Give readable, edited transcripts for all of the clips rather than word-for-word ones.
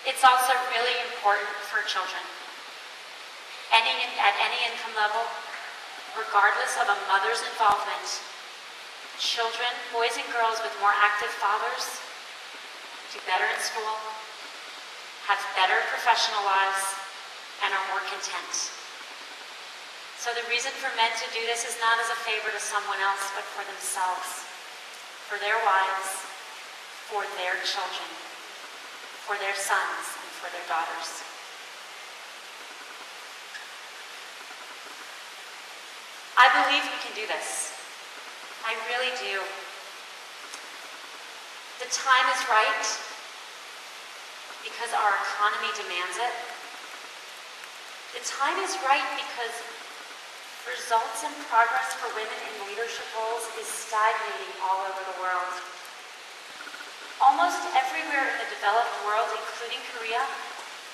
It's also really important for children. At any income level, regardless of a mother's involvement, children, boys and girls with more active fathers, do better in school, have better professional lives, and are more content. So the reason for men to do this is not as a favor to someone else, but for themselves, for their wives, for their children, for their sons, and for their daughters. I believe we can do this. I really do. The time is right because our economy demands it. The time is right because results and progress for women in leadership roles is stagnating all over the world. Almost everywhere in the developed world, including Korea,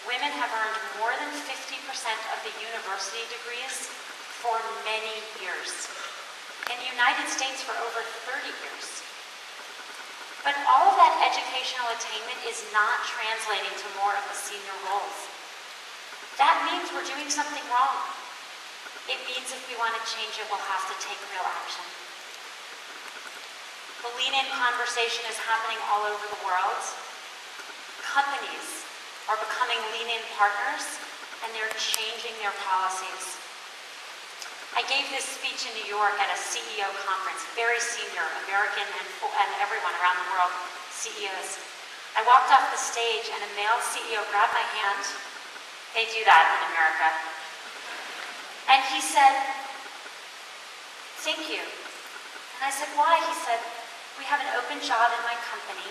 women have earned more than 50% of the university degrees for many years. In the United States for over 30 years. But all of that educational attainment is not translating to more of the senior roles. That means we're doing something wrong. It means if we want to change it, we'll have to take real action. The lean-in conversation is happening all over the world. Companies are becoming lean-in partners, and they're changing their policies. I gave this speech in New York at a CEO conference, very senior, American and everyone around the world, CEOs. I walked off the stage and a male CEO grabbed my hand. They do that in America. And he said, "Thank you." And I said, "Why?" He said, "We have an open job in my company.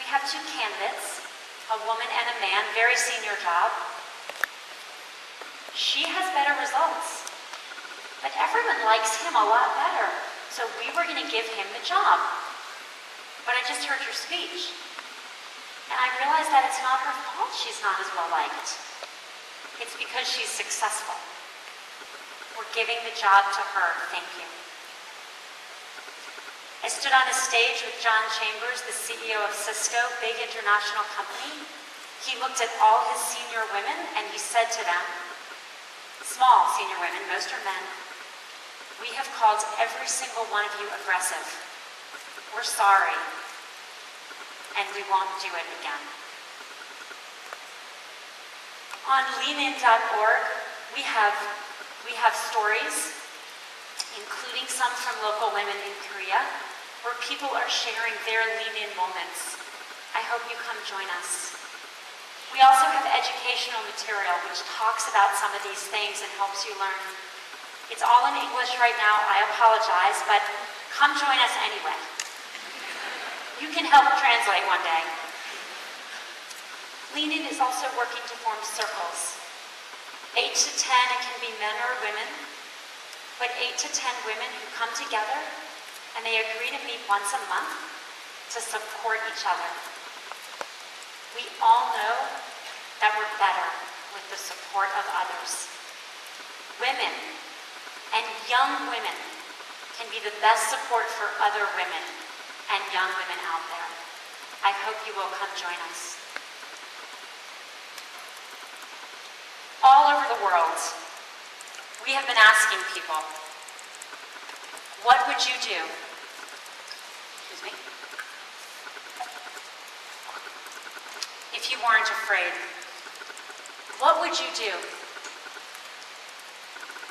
We have 2 candidates, a woman and a man, very senior job. She has better results. But everyone likes him a lot better, so we were going to give him the job. But I just heard your speech, and I realized that it's not her fault she's not as well liked. It's because she's successful. We're giving the job to her. Thank you." I stood on a stage with John Chambers, the CEO of Cisco, big international company. He looked at all his senior women, and he said to them, small senior women, most are men, "We have called every single one of you aggressive. We're sorry, and we won't do it again." On leanin.org, we have stories, including some from local women in Korea, where people are sharing their lean-in moments. I hope you come join us. We also have educational material which talks about some of these things and helps you learn. It's all in English right now, I apologize, but come join us anyway. You can help translate one day. Lean-in is also working to form circles. 8 to 10, it can be men or women, but 8 to 10 women who come together and they agree to meet once a month to support each other. We all know that we're better with the support of others. Women and young women can be the best support for other women and young women out there. I hope you will come join us. All over the world, we have been asking people, what would you do? Excuse me. If you weren't afraid, what would you do?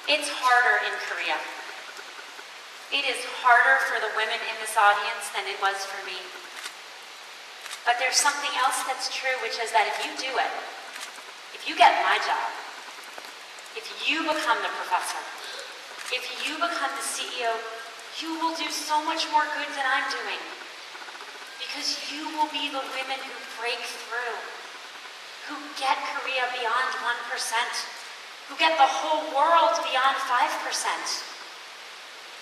It's harder in Korea. It is harder for the women in this audience than it was for me. But there's something else that's true, which is that if you do it, if you get my job, if you become the professor, if you become the CEO, you will do so much more good than I'm doing. Because you will be the women who break through, who get Korea beyond 1%, who get the whole world beyond 5%.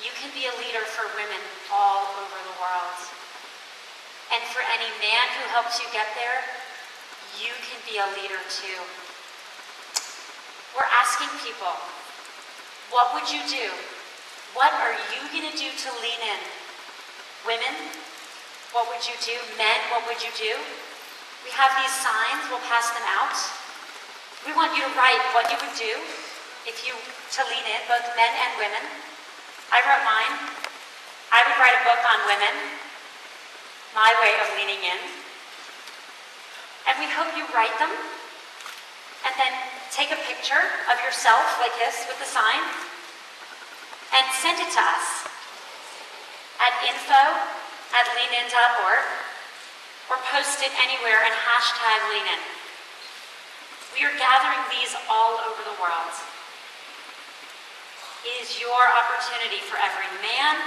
You can be a leader for women all over the world. And for any man who helps you get there, you can be a leader too. We're asking people, what would you do? What are you going to do to lean in? Women, what would you do? Men, what would you do? We have these signs, we'll pass them out. We want you to write what you would do to lean in, both men and women. I wrote mine. I would write a book on women, my way of leaning in. And we hope you write them, and then take a picture of yourself like this with the sign, and send it to us at info@leanin.org, or post it anywhere and hashtag leanin. We are gathering these all over the world. It is your opportunity for every man.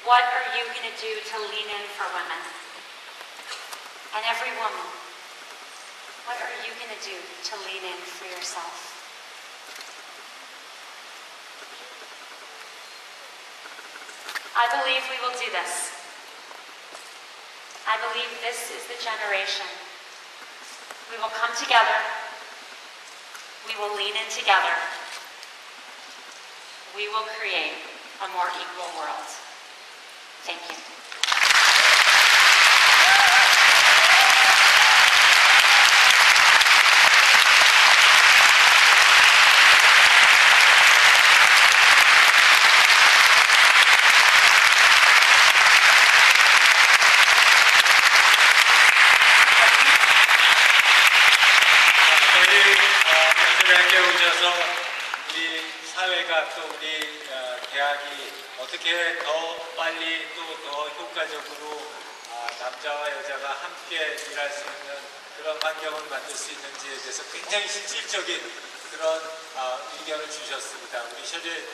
What are you going to do to lean in for women? And every woman, what are you going to do to lean in for yourself? I believe we will do this. I believe this is the generation. We will come together. We will lean in together. We will create a more equal world. Thank you. 함께 오셔서 우리 사회가 또 우리 대학이 어떻게 더 빨리 또 더 효과적으로 남자와 여자가 함께 일할 수 있는 그런 환경을 만들 수 있는지에 대해서 굉장히 실질적인 그런 의견을 주셨습니다. 우리 셔리